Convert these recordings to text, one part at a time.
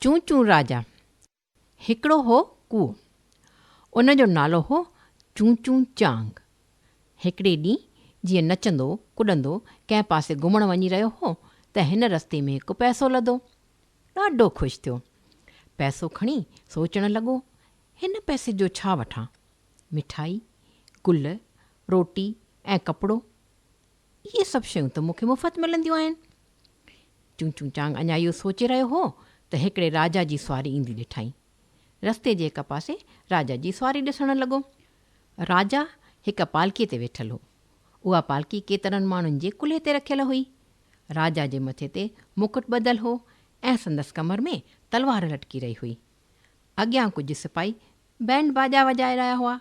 चूं चूं राजा। हिकिड़ो हो कूओ, उन जो नालो हो चूं चूं चांग। हिकिड़े ॾींहुं जीअं नचंदो कुॾंदो कंहिं पासे घुमणु वञी रहियो हो त हिन रस्ते में हिकु पैसो लधो। ॾाढो ख़ुशि थियो। पैसो खणी सोचणु लॻो, हिन पैसे जो छा वठां? मिठाई, गुल, रोटी ऐं कपिड़ो, इहे सभु शयूं त मूंखे मुफ़्त मिलंदियूं आहिनि। चूं चूं चांग अञा इहो सोचे रहियो हो त हिकिड़े राजा जी सुवारी ईंदी ॾिठाई। रस्ते जे हिकु पासे राजा जी सुवारी ॾिसणु लॻो। राजा हिकु पालकीअ ते वेठल हो। उहा पालकी केतिरनि माण्हुनि जे कुल्हे ते रखियलु हुई। राजा जे मथे ते मुकुट ॿधल हो ऐं संदसि कमर में तलवार लटकी रही हुई। अॻियां कुझु सिपाही बैंड बाजा वॼाए रहिया हुआ।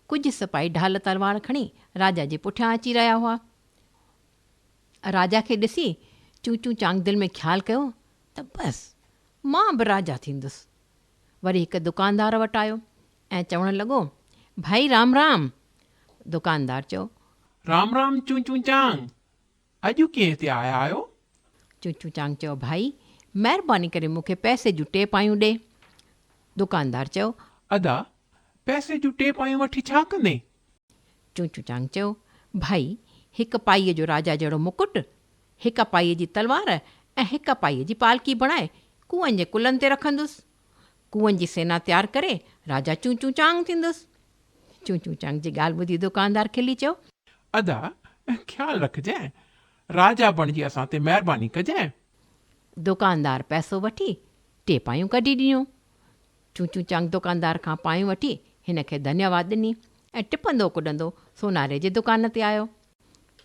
कुझु सिपाही ढाल तलवार खणी राजा जे पुठियां अची रहिया हुआ। राजा खे ॾिसी चूं चूं चांग दिलि में ख़्यालु कयो त बसि मां बि राजा थींदुसि। वरी हिकु दुकानदार वटि आयो ऐं चवणु लॻो, भाई राम राम। दुकानदार चयो, राम राम चूं चूं चांग, अॼु कीअं हिते आया आहियो? चूं चूं चांग चयो, भाई महिरबानी करे मूंखे पैसे जूं 2 पायूं ॾे। दुकानदार चयो, अदा पैसे जूं 2 पायूं वठी छा कंदे? चूं चूं चांग चयो, भाई हिकु पाईअ जो राजा जहिड़ो मुकुट, हिकु पाईअ जी तलवार ऐं हिकु पाईअ जी पालकी बणाए कुअनि जे कुलनि ते रखंदुसि। कुअनि जी सेना तयारु करे राजा चूं चूं चांग थींदुसि। चूं चूं चांग जी ॻाल्हि ॿुधी दुकानदार खिली चयो, अदा ख़्यालु रखजांइ, राजा बणिजी असां ते महिरबानी कजांइ। दुकानदार पैसो वठी 2 पायूं कढी ॾिनियूं। चूं चूं चांग दुकानदार खां पायूं वठी हिन खे धन्यवाद ॾिनी ऐं टिपंदो कुॾंदो सोनारे जे दुकान ते आयो।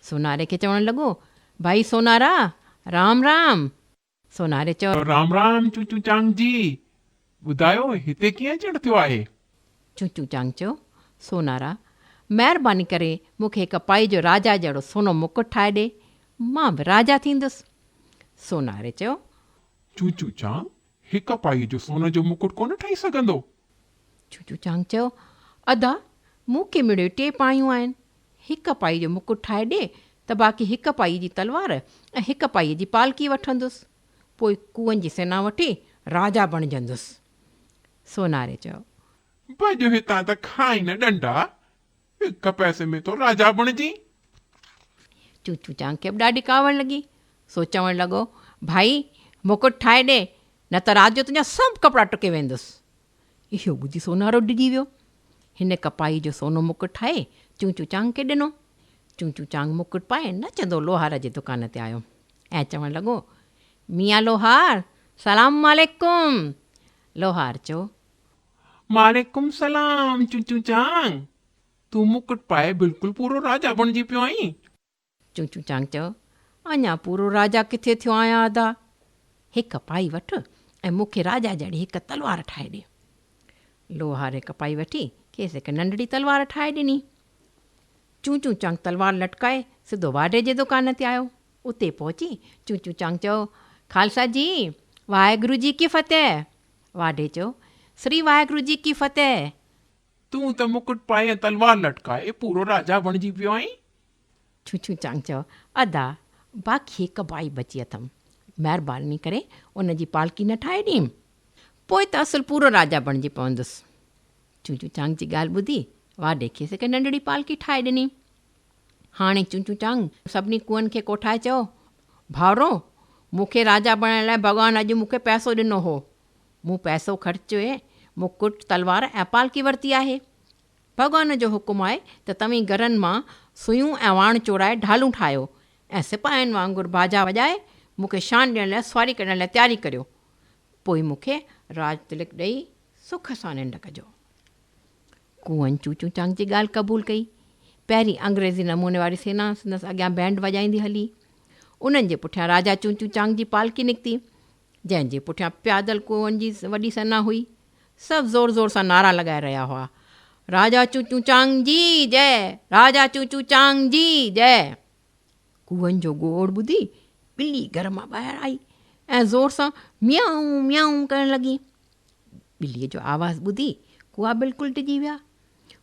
सोनारे खे चवणु लॻो, भाई सोनारा राम राम। सोनारे चयो, राम राम चूं चूं चांग जी, ॿुधायो हिते कीअं अचणु थियो आहे? चूं चूं चांग चयो, सोनारा महिरबानी करे मूंखे हिकु पाई जो राजा जहिड़ो सोनो मुकुट ठाहे ॾे, मां बि राजा थींदुसि। सोनारे चयो, चूं चूं चांग हिकु पाई जो सोन जो मुकुट कोन ठही सघंदो। चूं चूं चांग चयो, अदा मूंखे मिड़ियो 2 पायूं आहिनि, हिकु पाई जो मुकुट ठाहे ॾे त बाक़ी हिकु पाई जी तलवार ऐं हिकु पाई जी पालकी वठंदुसि, पोइ कुअनि जी सेना वठी राजा बणिजंदुसि। सोनारे चयो, भॼ हितां त खाई न ॾंडा, हिकु पैसे में तो राजा बणिजी। चूं चूं चांग खे बि ॾाढी कावड़ लॻी। सो चवणु लॻो, भाई मुकुट ठाहे ॾे, न त राति जो तुंहिंजा सभु कपिड़ा टुके वेंदुसि। इहो ॿुधी सोनारो डिॼी वियो। हिन कपाई जो सोनो मुकुट ठाहे चूं चूं चांग खे ॾिनो। चूं चूं चांग मुकुट पाए नचंदो लोहार जे दुकान ते आयो ऐं चवणु लॻो, मियां लोहार सलाम वालेकुम। लोहार चयो, मालेकुम सलाम चूं चूं चांग, तूं मुकुट पाए बिल्कुलु पूरो राजा बणिजी पियो आहीं। चूं चूं चांग चयो, अञा पूरो राजा किथे थियो आहियां अदा, हिकु पाई वठि ऐं मूंखे राजा जहिड़ी हिकु तलवार ठाहे ॾे। लोहार हिकु पाई वठी खेसि हिकु नंढड़ी तलवार ठाहे ॾिनी। चूं चूं चांग तलवार लटकाए सिधो वाढे जे दुकान ते आयो। उते पहुची चूं चूं चांग चयो, खालसा जी वाहेगुरु जी की फ़तेह। वाढे चयो, श्री वाहेगुरु जी की फ़तेह। तूं त मुकुट पाए ऐं तलवार लटकाए पूरो राजा बणिजी पियो आहीं। चूं चूं चांग चयो, अदा बाक़ी हिकु पाई बची अथमि, महिरबानी करे उन जी पालकी न ठाहे ॾींहुं, पोइ त असुलु पूरो राजा बणिजी पवंदुसि। चूं चूं चांग जी ॻाल्हि ॿुधी वाढे खेसि हिकु नंढड़ी पालकी ठाहे ॾिनी। हाणे चूं चूं चांग सभिनी कुअनि खे कोठाए चयो, भाउरो मूंखे राजा बणाइण लाइ भॻवानु अॼु मूंखे पैसो ॾिनो हो, मूं पैसो ख़र्चे मुकुट तलवार ऐं पालकी वरिती आहे। भॻवान जो हुकुम आहे त तव्हीं घरनि मां सुयूं ऐं वाण चोराए ढालूं ठाहियो ऐं सिपाहियुनि वांगुरु बाजा वॼाए मूंखे शान ॾियण लाइ सवारी कढण लाइ तयारी करियो, पोइ मूंखे राज तिलक ॾेई सुख सां निंड कजो। कुअनि चूं चूं चांग जी ॻाल्हि क़बूलु कई। पहिरीं अंग्रेज़ी नमूने वारी सेना संदसि अॻियां बैंड वॼाईंदी हली। उन्हनि जे पुठियां राजा चूं चूं चांग जी पालकी निकिती, जंहिंजे पुठियां प्यादल कुअनि जी वॾी सेना हुई। सभु ज़ोर ज़ोर सां नारा लॻाए रहिया हुआ, राजा चूं चूं चांग जी जय, राजा चूं चूं चांग जी जय। कुअनि जो गोड़ ॿुधी ॿिली घर मां ॿाहिरि आई ऐं ज़ोर सां म्याऊं म्याऊं करणु लॻी। ॿिलीअ जो आवाज़ु ॿुधी कुआ बिल्कुलु डिॼी विया।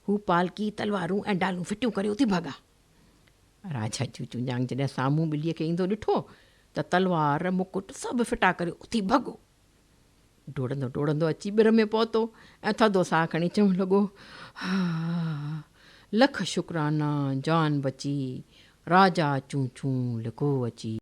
हू पालकी तलवारूं ऐं डालूं फिटियूं करे उथी भॻा। राजा चूं चूं चांग जॾहिं साम्हूं ॿिलीअ खे ईंदो ॾिठो त तलवार मुकुट सभु फिटा करे उथी भॻो। डोड़ंदो डोड़ंदो अची ॿिर में पहुतो ऐं थधो साह खणी चवणु लॻो, लख शुक्राना, जान बची, राजा चूं चूं लिको अची।